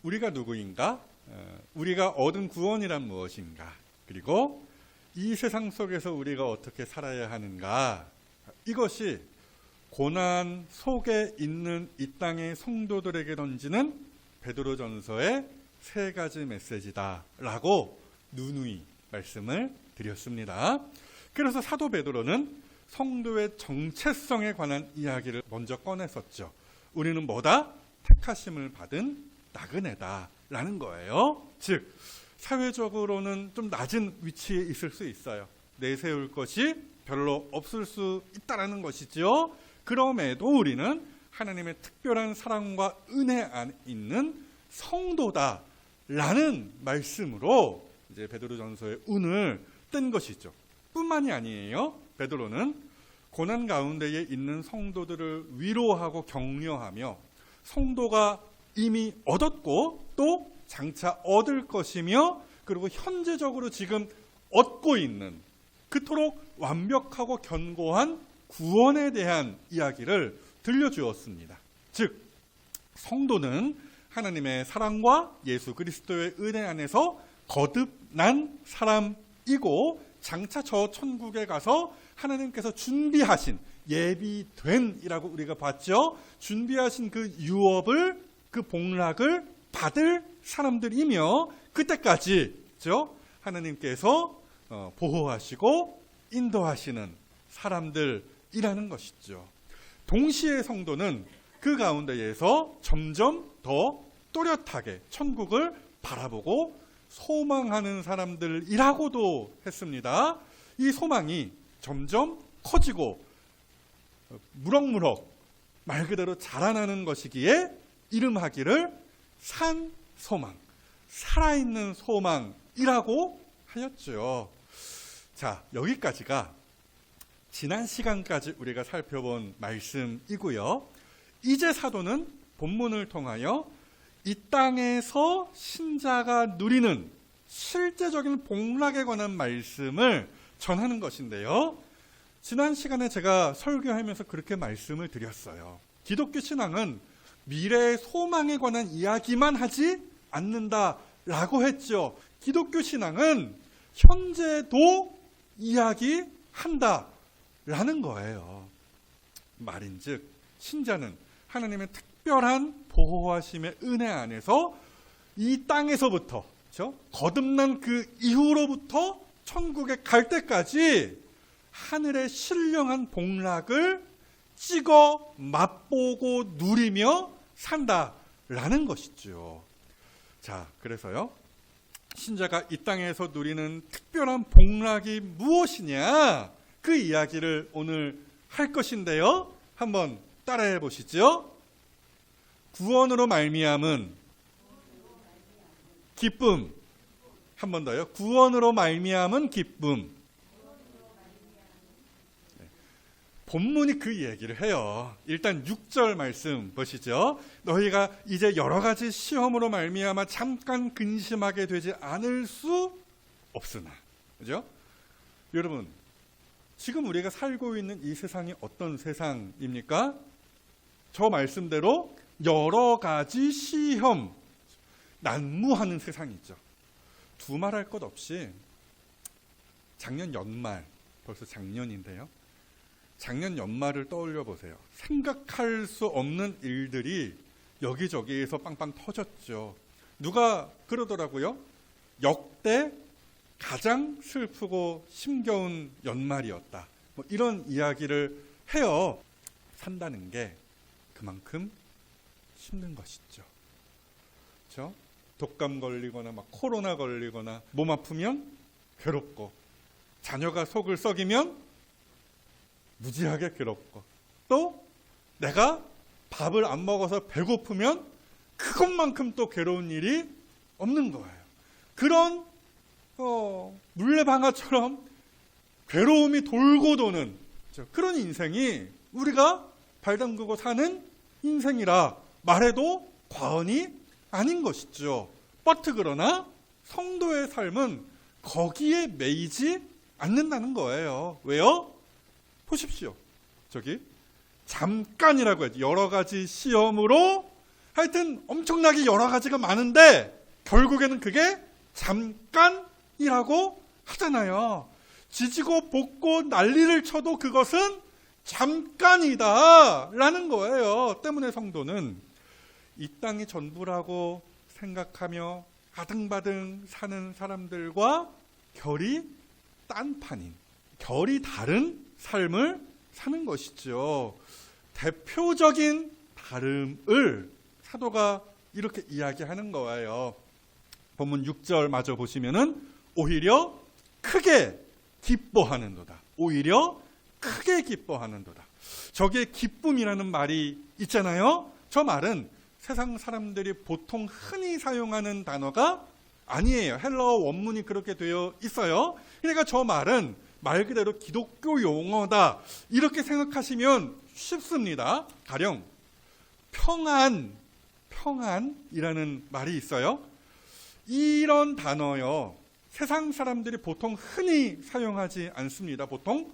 우리가 누구인가? 우리가 얻은 구원이란 무엇인가? 그리고 이 세상 속에서 우리가 어떻게 살아야 하는가? 이것이 고난 속에 있는 이 땅의 성도들에게 던지는 베드로전서의 세 가지 메시지다라고 누누이 말씀을 드렸습니다. 그래서 사도 베드로는 성도의 정체성에 관한 이야기를 먼저 꺼냈었죠. 우리는 뭐다? 택하심을 받은 나그네다라는 거예요. 즉 사회적으로는 좀 낮은 위치에 있을 수 있어요. 내세울 것이 별로 없을 수 있다라는 것이죠. 그럼에도 우리는 하나님의 특별한 사랑과 은혜 안에 있는 성도다라는 말씀으로 이제 베드로전서의 운을 뜬 것이죠. 뿐만이 아니에요. 베드로는 고난 가운데에 있는 성도들을 위로하고 격려하며 성도가 이미 얻었고 또 장차 얻을 것이며 그리고 현재적으로 지금 얻고 있는 그토록 완벽하고 견고한 구원에 대한 이야기를 들려주었습니다. 즉 성도는 하나님의 사랑과 예수 그리스도의 은혜 안에서 거듭난 사람이고 장차 저 천국에 가서 하나님께서 준비하신 예비된이라고 우리가 봤죠. 준비하신 그 유업을 그 복락을 받을 사람들이며 그때까지 하나님께서 보호하시고 인도하시는 사람들이라는 것이죠. 동시에 성도는 그 가운데에서 점점 더 또렷하게 천국을 바라보고 소망하는 사람들이라고도 했습니다. 이 소망이 점점 커지고 무럭무럭 말 그대로 자라나는 것이기에 이름하기를 산 소망, 살아있는 소망이라고 하였죠. 자, 여기까지가 지난 시간까지 우리가 살펴본 말씀이고요. 이제 사도는 본문을 통하여 이 땅에서 신자가 누리는 실제적인 복락에 관한 말씀을 전하는 것인데요. 지난 시간에 제가 설교하면서 그렇게 말씀을 드렸어요. 기독교 신앙은 미래의 소망에 관한 이야기만 하지 않는다라고 했죠. 기독교 신앙은 현재도 이야기한다라는 거예요. 말인즉 신자는 하나님의 특별한 보호하심의 은혜 안에서 이 땅에서부터 거듭난 그 이후로부터 천국에 갈 때까지 하늘의 신령한 복락을 찍어 맛보고 누리며 산다라는 것이죠. 자, 그래서요. 신자가 이 땅에서 누리는 특별한 복락이 무엇이냐? 그 이야기를 오늘 할 것인데요. 한번 따라해 보시죠. 구원으로 말미암은 기쁨. 한 번 더요. 구원으로 말미암은 기쁨. 본문이 그 얘기를 해요. 일단 6절 말씀 보시죠. 너희가 이제 여러 가지 시험으로 말미암아 잠깐 근심하게 되지 않을 수 없으나. 그죠? 여러분, 지금 우리가 살고 있는 이 세상이 어떤 세상입니까? 저 말씀대로 여러 가지 시험, 난무하는 세상이죠. 두말할 것 없이 작년 연말, 벌써 작년인데요. 작년 연말을 떠올려 보세요. 생각할 수 없는 일들이 여기저기에서 빵빵 터졌죠. 누가 그러더라고요. 역대 가장 슬프고 힘겨운 연말이었다. 뭐 이런 이야기를 해요. 산다는 게 그만큼 힘든 것이죠. 그렇죠? 독감 걸리거나 막 코로나 걸리거나 몸 아프면 괴롭고 자녀가 속을 썩이면 무지하게 괴롭고 또 내가 밥을 안 먹어서 배고프면 그것만큼 또 괴로운 일이 없는 거예요. 그런 물레방아처럼 괴로움이 돌고 도는 그런 인생이 우리가 발담그고 사는 인생이라 말해도 과언이 아닌 것이죠. 그러나 성도의 삶은 거기에 매이지 않는다는 거예요. 왜요? 보십시오. 저기 잠깐이라고 해야지. 여러 가지 시험으로 하여튼 엄청나게 여러 가지가 많은데 결국에는 그게 잠깐이라고 하잖아요. 지지고 볶고 난리를 쳐도 그것은 잠깐이다라는 거예요. 때문에 성도는 이 땅이 전부라고 생각하며 아등바등 사는 사람들과 결이 딴판인, 결이 다른 삶을 사는 것이죠. 대표적인 다름을 사도가 이렇게 이야기하는 거예요. 본문 6절 마저 보시면은 오히려 크게 기뻐하는도다. 오히려 크게 기뻐하는도다. 저게 기쁨이라는 말이 있잖아요. 저 말은 세상 사람들이 보통 흔히 사용하는 단어가 아니에요. 헬라어 원문이 그렇게 되어 있어요. 그러니까 저 말은 말 그대로 기독교 용어다. 이렇게 생각하시면 쉽습니다. 가령 평안이라는 말이 있어요. 이런 단어요. 세상 사람들이 보통 흔히 사용하지 않습니다. 보통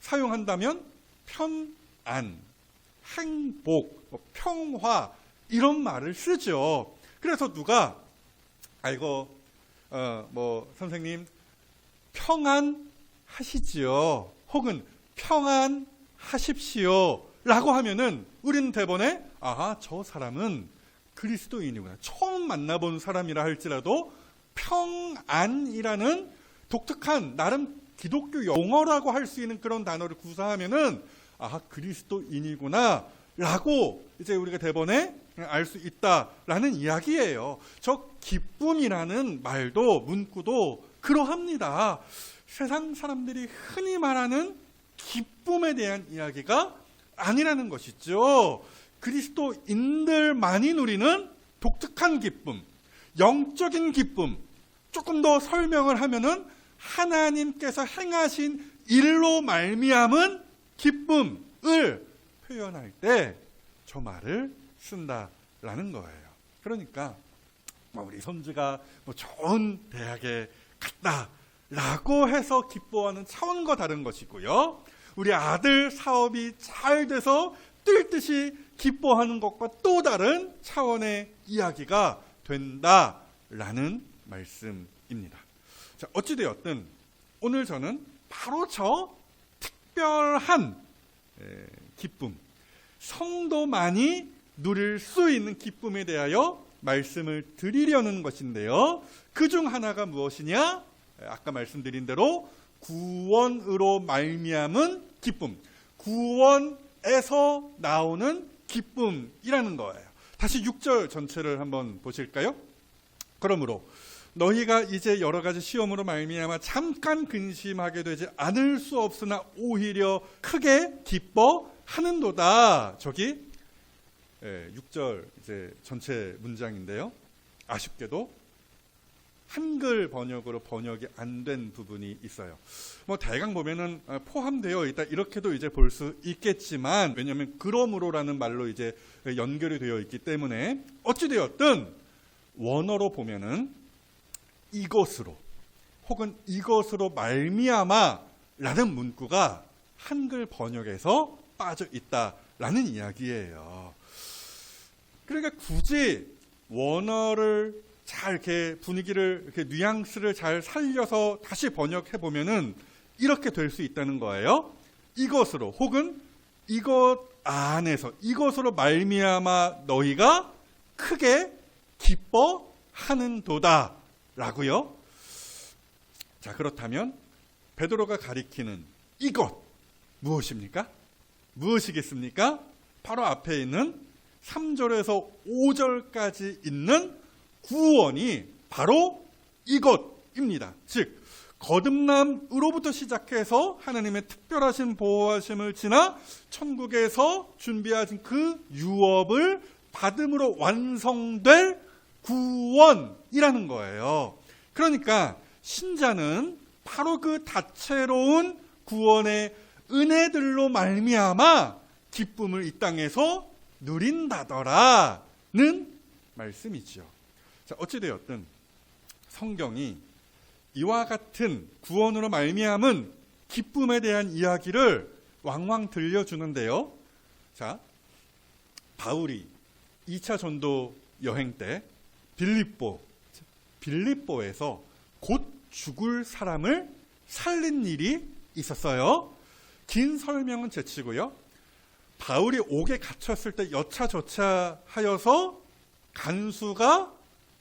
사용한다면 편안, 행복, 평화 이런 말을 쓰죠. 그래서 누가 선생님 평안하시지요. 혹은 평안하십시오. 라고 하면은 우리는 대번에 저 사람은 그리스도인이구나. 처음 만나본 사람이라 할지라도 평안이라는 독특한 나름 기독교 용어라고 할 수 있는 그런 단어를 구사하면은 그리스도인이구나 라고 이제 우리가 대번에 알 수 있다라는 이야기예요. 저 기쁨이라는 말도 문구도 그러합니다. 세상 사람들이 흔히 말하는 기쁨에 대한 이야기가 아니라는 것이죠. 그리스도인들만이 누리는 독특한 기쁨, 영적인 기쁨, 조금 더 설명을 하면은 하나님께서 행하신 일로 말미암은 기쁨을 표현할 때 저 말을 쓴다라는 거예요. 그러니까 우리 손주가 좋은 대학에 갔다라고 해서 기뻐하는 차원과 다른 것이고요. 우리 아들 사업이 잘 돼서 뛸 듯이 기뻐하는 것과 또 다른 차원의 이야기가 된다라는 말씀입니다. 자, 어찌되었든 오늘 저는 바로 저 특별한 기쁨, 성도만이 누릴 수 있는 기쁨에 대하여 말씀을 드리려는 것인데요. 그중 하나가 무엇이냐? 아까 말씀드린 대로 구원으로 말미암은 기쁨, 구원에서 나오는 기쁨이라는 거예요. 다시 6절 전체를 한번 보실까요? 그러므로 너희가 이제 여러 가지 시험으로 말미암아 잠깐 근심하게 되지 않을 수 없으나 오히려 크게 기뻐하는도다. 저기 6절 이제 전체 문장인데요. 아쉽게도 한글 번역으로 번역이 안 된 부분이 있어요. 대강 보면은 포함되어 있다 이렇게도 이제 볼 수 있겠지만, 왜냐하면 그러므로라는 말로 이제 연결이 되어 있기 때문에 어찌 되었든 원어로 보면은 이것으로 혹은 이것으로 말미암아라는 문구가 한글 번역에서 빠져 있다라는 이야기예요. 그러니까 굳이 원어를 잘 이렇게 분위기를 이렇게 뉘앙스를 잘 살려서 다시 번역해 보면은 이렇게 될 수 있다는 거예요. 이것으로 혹은 이것 안에서 이것으로 말미암아 너희가 크게 기뻐하는도다 라고요. 자, 그렇다면 베드로가 가리키는 이것 무엇입니까? 무엇이겠습니까? 바로 앞에 있는 3절에서 5절까지 있는 구원이 바로 이것입니다. 즉 거듭남으로부터 시작해서 하나님의 특별하신 보호하심을 지나 천국에서 준비하신 그 유업을 받음으로 완성될 구원이라는 거예요. 그러니까 신자는 바로 그 다채로운 구원의 은혜들로 말미암아 기쁨을 이 땅에서 누린다더라는 말씀이죠. 자, 어찌되었든 성경이 이와 같은 구원으로 말미암은 기쁨에 대한 이야기를 왕왕 들려주는데요. 자, 바울이 2차 전도 여행 때 빌립보에서 곧 죽을 사람을 살린 일이 있었어요. 긴 설명은 제치고요. 바울이 옥에 갇혔을 때 여차저차 하여서 간수가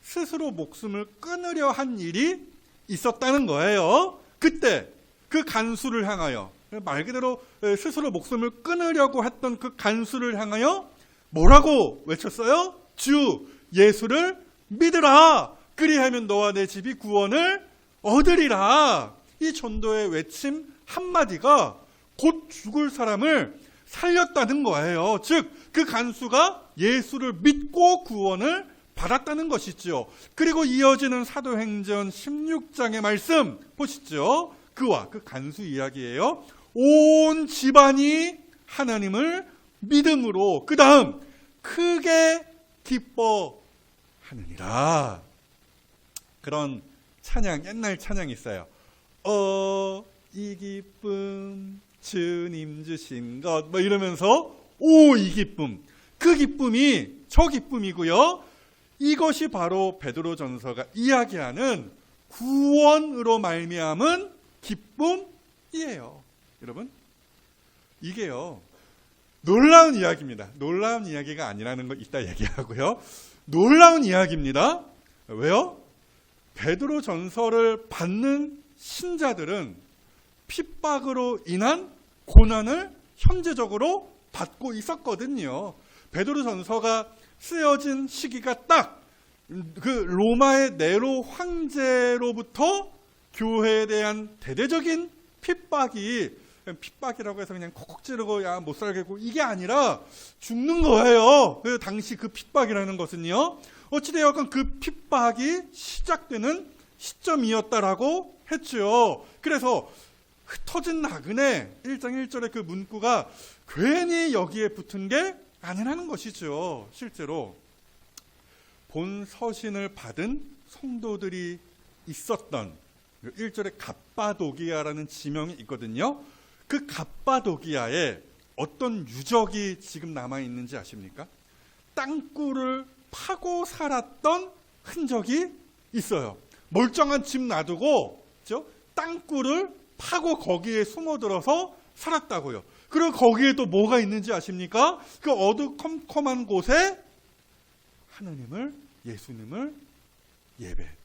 스스로 목숨을 끊으려 한 일이 있었다는 거예요. 그때 그 간수를 향하여, 말 그대로 스스로 목숨을 끊으려고 했던 그 간수를 향하여 뭐라고 외쳤어요? 주 예수를 믿으라. 그리하면 너와 내 집이 구원을 얻으리라. 이 전도의 외침 한마디가 곧 죽을 사람을 살렸다는 거예요. 즉 그 간수가 예수를 믿고 구원을 받았다는 것이죠. 그리고 이어지는 사도행전 16장의 말씀 보시죠. 그와 그 간수 이야기예요. 온 집안이 하나님을 믿음으로 그 다음 크게 기뻐하느니라. 그런 찬양, 옛날 찬양이 있어요. 이 기쁨 주님 주신 것 뭐 이러면서 이 기쁨, 그 기쁨이 저 기쁨이고요. 이것이 바로 베드로전서가 이야기하는 구원으로 말미암은 기쁨이에요. 여러분, 이게요 놀라운 이야기입니다. 놀라운 이야기가 아니라는 걸 이따 얘기하고요. 놀라운 이야기입니다. 왜요? 베드로전서를 받는 신자들은 핍박으로 인한 고난을 현재적으로 받고 있었거든요. 베드로전서가 쓰여진 시기가 딱 그 로마의 네로 황제로부터 교회에 대한 대대적인 핍박이라고 해서 그냥 콕콕 찌르고 야 못 살겠고 이게 아니라 죽는 거예요. 그 당시 그 핍박이라는 것은요. 어찌되었건 그 핍박이 시작되는 시점이었다라고 했죠. 그래서 흩어진 나그네 1장 1절의 그 문구가 괜히 여기에 붙은 게 아니라는 것이죠. 실제로 본 서신을 받은 성도들이 있었던 1절에 갑바도기아라는 지명이 있거든요. 그 갑바도기아에 어떤 유적이 지금 남아있는지 아십니까? 땅굴을 파고 살았던 흔적이 있어요. 멀쩡한 집 놔두고 땅굴을 파고 거기에 숨어들어서 살았다고요. 그리고 거기에 또 뭐가 있는지 아십니까? 그 어두컴컴한 곳에 하나님을, 예수님을 예배했던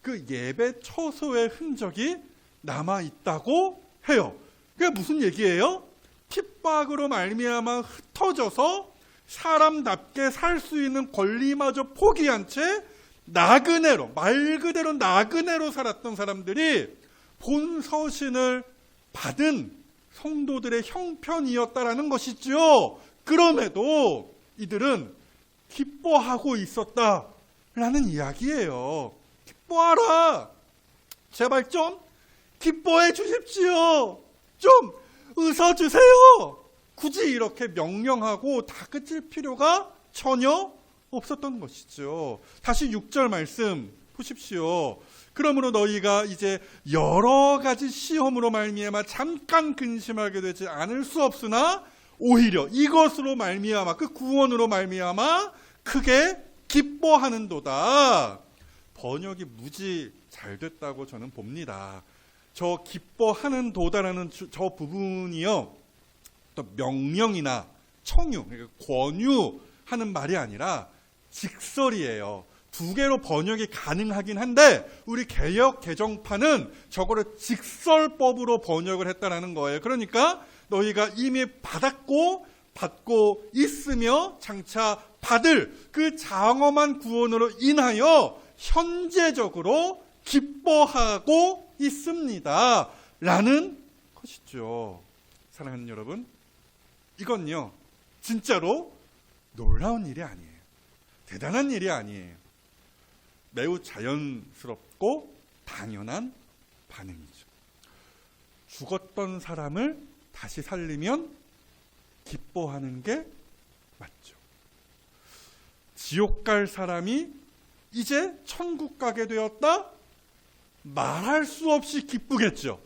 그 예배 처소의 흔적이 남아있다고 해요. 그게 무슨 얘기예요? 핍박으로 말미암아 흩어져서 사람답게 살 수 있는 권리마저 포기한 채 나그네로, 말 그대로 나그네로 살았던 사람들이 본 서신을 받은 성도들의 형편이었다라는 것이죠. 그럼에도 이들은 기뻐하고 있었다라는 이야기예요. 기뻐하라. 제발 좀 기뻐해 주십시오. 좀 웃어주세요. 굳이 이렇게 명령하고 다그칠 필요가 전혀 없었던 것이죠. 다시 6절 말씀 보십시오. 그러므로 너희가 이제 여러 가지 시험으로 말미암아 잠깐 근심하게 되지 않을 수 없으나 오히려 이것으로 말미암아 그 구원으로 말미암아 크게 기뻐하는도다. 번역이 무지 잘 됐다고 저는 봅니다. 저 기뻐하는도다라는 저 부분이요, 또 명령이나 청유, 그러니까 권유하는 말이 아니라 직설이에요. 두 개로 번역이 가능하긴 한데 우리 개역 개정판은 저거를 직설법으로 번역을 했다라는 거예요. 그러니까 너희가 이미 받고 있으며 장차 받을 그 장엄한 구원으로 인하여 현재적으로 기뻐하고 있습니다. 라는 것이죠. 사랑하는 여러분, 이건요 진짜로 놀라운 일이 아니에요. 대단한 일이 아니에요. 매우 자연스럽고 당연한 반응이죠. 죽었던 사람을 다시 살리면 기뻐하는 게 맞죠. 지옥 갈 사람이 이제 천국 가게 되었다? 말할 수 없이 기쁘겠죠.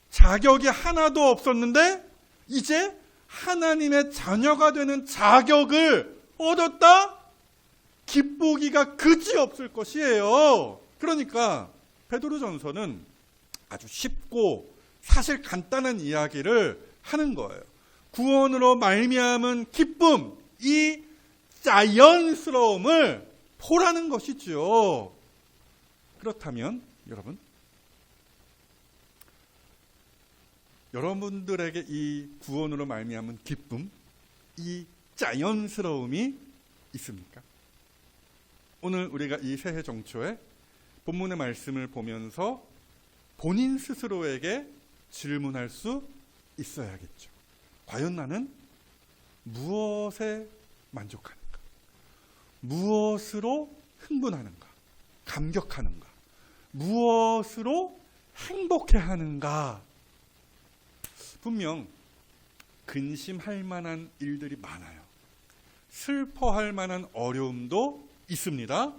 자격이 하나도 없었는데 이제 하나님의 자녀가 되는 자격을 얻었다? 기쁘기가 그지없을 것이에요. 그러니까 베드로전서는 아주 쉽고 사실 간단한 이야기를 하는 거예요. 구원으로 말미암은 기쁨, 이 자연스러움을 보라는 것이죠. 그렇다면 여러분들에게 이 구원으로 말미암은 기쁨, 이 자연스러움이 있습니까? 오늘 우리가 이 새해 정초에 본문의 말씀을 보면서 본인 스스로에게 질문할 수 있어야겠죠. 과연 나는 무엇에 만족하는가? 무엇으로 흥분하는가? 감격하는가? 무엇으로 행복해하는가? 분명 근심할 만한 일들이 많아요. 슬퍼할 만한 어려움도 있습니다.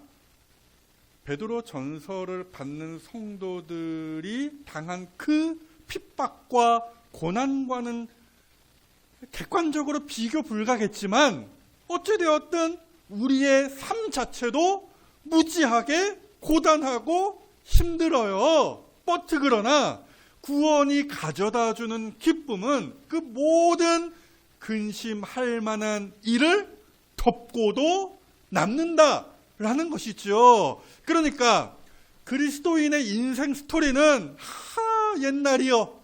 베드로 전서를 받는 성도들이 당한 그 핍박과 고난과는 객관적으로 비교 불가겠지만 어찌되었든 우리의 삶 자체도 무지하게 고단하고 힘들어요. 그러나 구원이 가져다주는 기쁨은 그 모든 근심할 만한 일을 덮고도 남는다라는 것이죠. 그러니까 그리스도인의 인생 스토리는 옛날이요.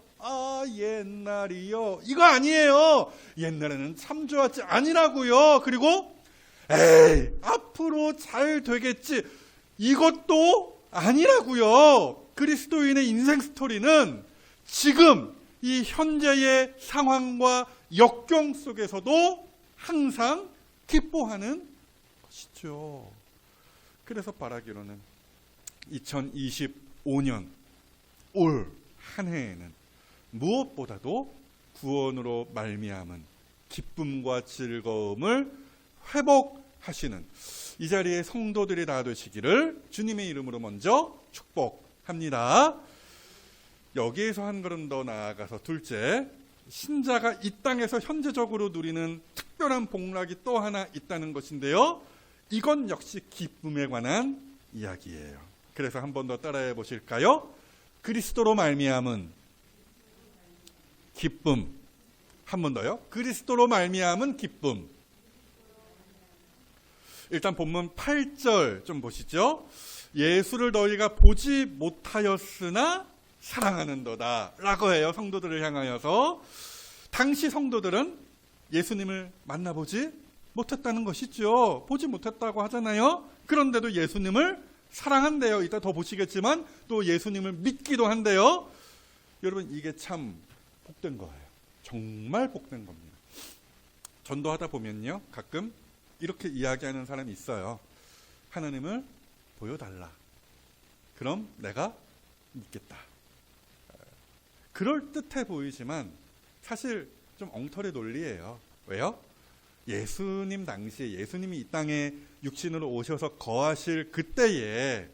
옛날이요. 이거 아니에요. 옛날에는 참 좋았지 아니라고요. 그리고 앞으로 잘 되겠지. 이것도 아니라고요. 그리스도인의 인생 스토리는 지금 이 현재의 상황과 역경 속에서도 항상 기뻐하는 것이죠. 그래서 바라기로는 2025년 올 한 해에는 무엇보다도 구원으로 말미암은 기쁨과 즐거움을 회복하시는 이 자리에 성도들이 다 되시기를 주님의 이름으로 먼저 축복합니다. 여기에서 한 걸음 더 나아가서 둘째, 신자가 이 땅에서 현재적으로 누리는 특별한 복락이 또 하나 있다는 것인데요. 이건 역시 기쁨에 관한 이야기예요. 그래서 한 번 더 따라해 보실까요? 그리스도로 말미암은 기쁨. 한 번 더요. 그리스도로 말미암은 기쁨. 일단 본문 8절 좀 보시죠. 예수를 너희가 보지 못하였으나 사랑하는도다 라고 해요. 성도들을 향하여서. 당시 성도들은 예수님을 만나보지 못했다는 것이죠. 보지 못했다고 하잖아요. 그런데도 예수님을 사랑한대요. 이따 더 보시겠지만 또 예수님을 믿기도 한대요. 여러분, 이게 참 복된 거예요. 정말 복된 겁니다. 전도하다 보면요, 가끔 이렇게 이야기하는 사람이 있어요. 하나님을 보여달라. 그럼 내가 믿겠다. 그럴듯해 보이지만 사실 좀 엉터리 논리예요. 왜요? 예수님 당시에 예수님이 이 땅에 육신으로 오셔서 거하실 그때에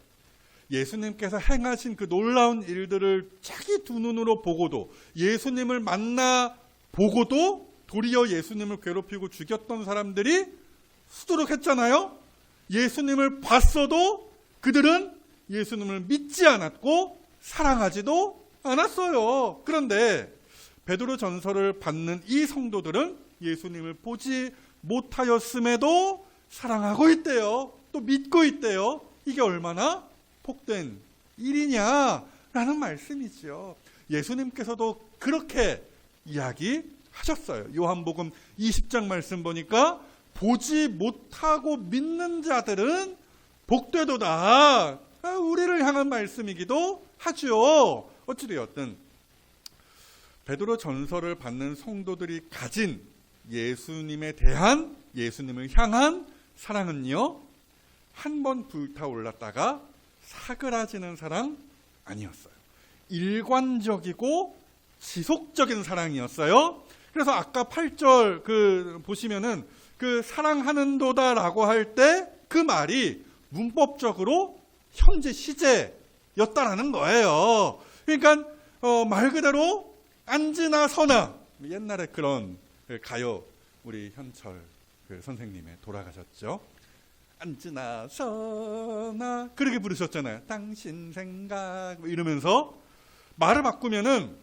예수님께서 행하신 그 놀라운 일들을 자기 두 눈으로 보고도, 예수님을 만나 보고도 도리어 예수님을 괴롭히고 죽였던 사람들이 수두룩했잖아요. 예수님을 봤어도 그들은 예수님을 믿지 않았고 사랑하지도 않았어요. 그런데 베드로 전서를 받는 이 성도들은 예수님을 보지 못하였음에도 사랑하고 있대요. 또 믿고 있대요. 이게 얼마나 복된 일이냐라는 말씀이죠. 예수님께서도 그렇게 이야기하셨어요. 요한복음 20장 말씀 보니까 보지 못하고 믿는 자들은 복되도다. 우리를 향한 말씀이기도 하죠. 어찌되었든 베드로 전서를 받는 성도들이 가진 예수님에 대한, 예수님을 향한 사랑은요, 한 번 불타올랐다가 사그라지는 사랑 아니었어요. 일관적이고 지속적인 사랑이었어요. 그래서 아까 8절 보시면은 그 사랑하는도다라고 할 때 그 말이 문법적으로 현재 시제였다라는 거예요. 그러니까 말 그대로 안지나 서나, 옛날에 그런 가요, 우리 현철 선생님의 돌아가셨죠. 앉으나 서나 그렇게 부르셨잖아요. 당신 생각 뭐 이러면서 말을 바꾸면은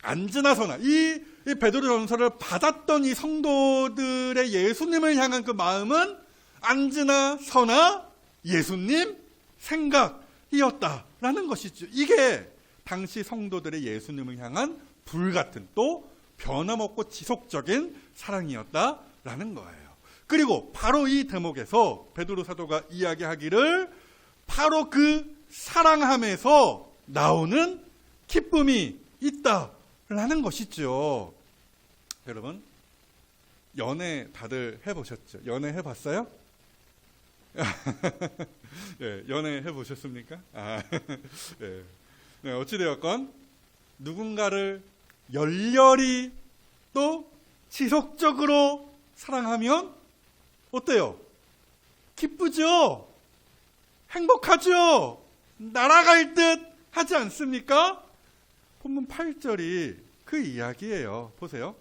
앉으나 서나 이 베드로전서를 받았던 이 성도들의 예수님을 향한 그 마음은 앉으나 서나 예수님 생각이었다라는 것이죠. 이게 당시 성도들의 예수님을 향한 불같은 또 변함없고 지속적인 사랑이었다라는 거예요. 그리고 바로 이 대목에서 베드로 사도가 이야기하기를 바로 그 사랑함에서 나오는 기쁨이 있다라는 것이죠. 여러분 연애 다들 해보셨죠? 연애 해봤어요? 네, 연애 해보셨습니까? 네. 네, 어찌되었건 누군가를 열렬히 또 지속적으로 사랑하면 어때요? 기쁘죠? 행복하죠? 날아갈 듯 하지 않습니까? 본문 8절이 그 이야기예요. 보세요.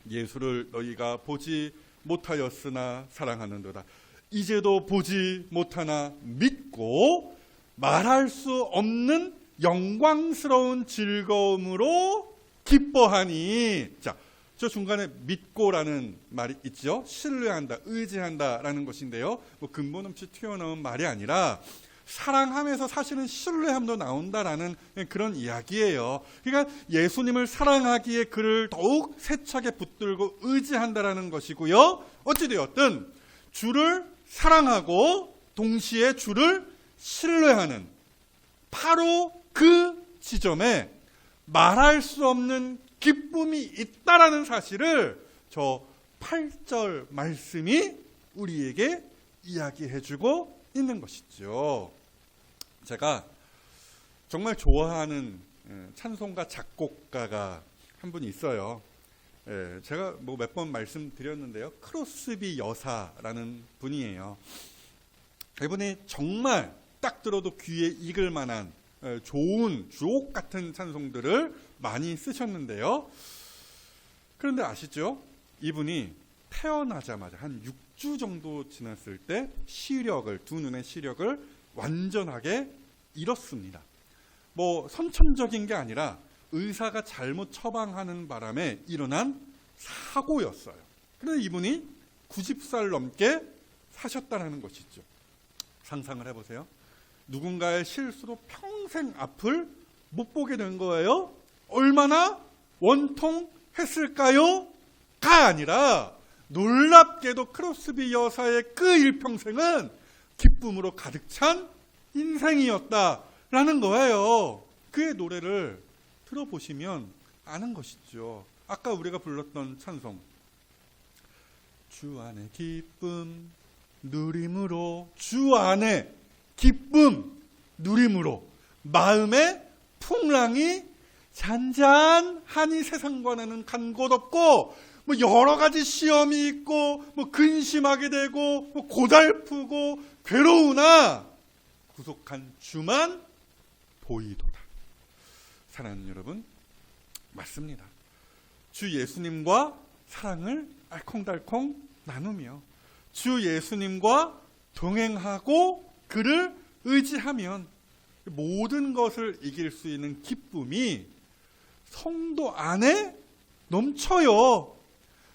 예수를 너희가 보지 못하였으나 사랑하는도다. 이제도 보지 못하나 믿고 말할 수 없는 영광스러운 즐거움으로 기뻐하니. 자, 저 중간에 믿고라는 말이 있죠. 신뢰한다, 의지한다라는 것인데요. 뭐 근본 없이 튀어나온 말이 아니라 사랑하면서 사실은 신뢰함도 나온다라는 그런 이야기예요. 그러니까 예수님을 사랑하기에 그를 더욱 세차게 붙들고 의지한다라는 것이고요. 어찌되었든 주를 사랑하고 동시에 주를 신뢰하는 바로 그 지점에 말할 수 없는 기쁨이 있다라는 사실을 저 8절 말씀이 우리에게 이야기해주고 있는 것이죠. 제가 정말 좋아하는 찬송가 작곡가가 한 분이 있어요. 제가 뭐 몇 번 말씀드렸는데요. 크로스비 여사라는 분이에요. 이분이 정말 딱 들어도 귀에 익을 만한 좋은 주옥 같은 찬송들을 많이 쓰셨는데요. 그런데 아시죠? 이분이 태어나자마자 한 6주 정도 지났을 때 시력을, 두 눈의 시력을 완전하게 잃었습니다. 뭐 선천적인 게 아니라 의사가 잘못 처방하는 바람에 일어난 사고였어요. 그런데 이분이 90살 넘게 사셨다는 것이죠. 상상을 해보세요. 누군가의 실수로 평생 앞을 못 보게 된 거예요. 얼마나 원통했을까요? 가 아니라 놀랍게도 크로스비 여사의 그 일평생은 기쁨으로 가득 찬 인생이었다라는 거예요. 그의 노래를 들어보시면 아는 것이죠. 아까 우리가 불렀던 찬송, 주 안에 기쁨 누림으로, 주 안에 기쁨 누림으로 마음의 풍랑이 잔잔하니 세상과는 간 곳 없고, 뭐 여러 가지 시험이 있고, 뭐 근심하게 되고, 뭐 고달프고 괴로우나 구속한 주만 보이도다. 사랑하는 여러분, 맞습니다. 주 예수님과 사랑을 알콩달콩 나누며 주 예수님과 동행하고 그를 의지하면 모든 것을 이길 수 있는 기쁨이 성도 안에 넘쳐요.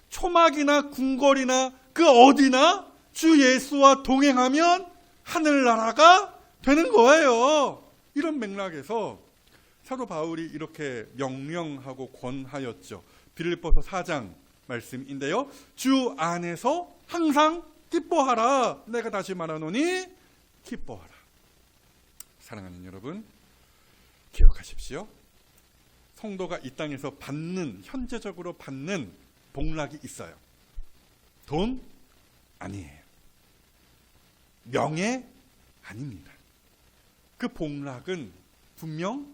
초막이나 궁궐이나 그 어디나 주 예수와 동행하면 하늘나라가 되는 거예요. 이런 맥락에서 사도 바울이 이렇게 명령하고 권하였죠. 빌립보서 4장 말씀인데요. 주 안에서 항상 기뻐하라. 내가 다시 말하노니 기뻐하라. 사랑하는 여러분, 기억하십시오. 성도가 이 땅에서 현재적으로 받는 복락이 있어요. 돈 아니에요. 명예 아닙니다. 그 복락은 분명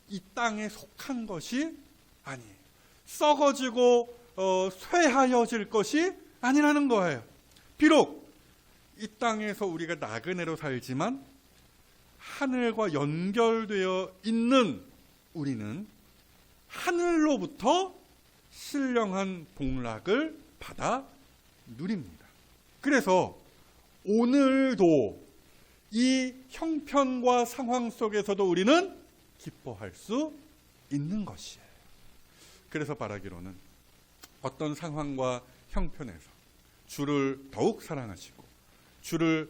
이 땅에 속한 것이 아니에요. 썩어지고 쇠하여질 것이 아니라는 거예요. 비록 이 땅에서 우리가 나그네로 살지만 하늘과 연결되어 있는 우리는 하늘로부터 신령한 복락을 받아 누립니다. 그래서 오늘도 이 형편과 상황 속에서도 우리는 기뻐할 수 있는 것이에요. 그래서 바라기로는 어떤 상황과 형편에서 주를 더욱 사랑하시고 주를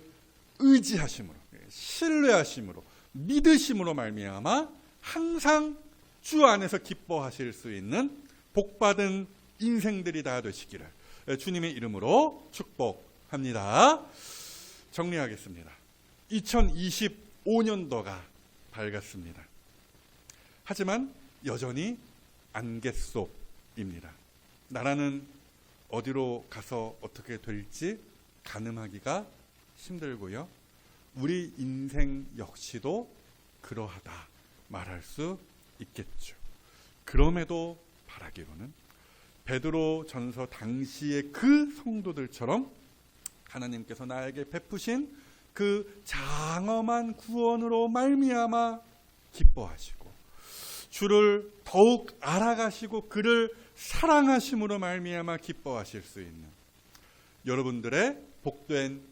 의지하심으로, 신뢰하심으로, 믿으심으로 말미암아 항상 주 안에서 기뻐하실 수 있는 복받은 인생들이 다 되시기를 주님의 이름으로 축복합니다. 정리하겠습니다. 2025년도가 밝았습니다. 하지만 여전히 안개 속입니다. 나라는 어디로 가서 어떻게 될지 가늠하기가 힘들고요. 우리 인생 역시도 그러하다 말할 수 있겠죠. 그럼에도 바라기로는 베드로 전서 당시의 그 성도들처럼 하나님께서 나에게 베푸신 그 장엄한 구원으로 말미암아 기뻐하시고 주를 더욱 알아가시고 그를 사랑하심으로 말미암아 기뻐하실 수 있는 여러분들의 복된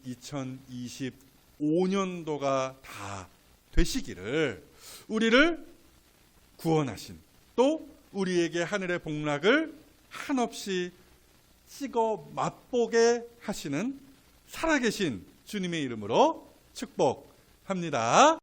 2025년도가 다 되시기를 우리를 구원하신 또 우리에게 하늘의 복락을 한없이 찍어 맛보게 하시는 살아계신 주님의 이름으로 축복합니다.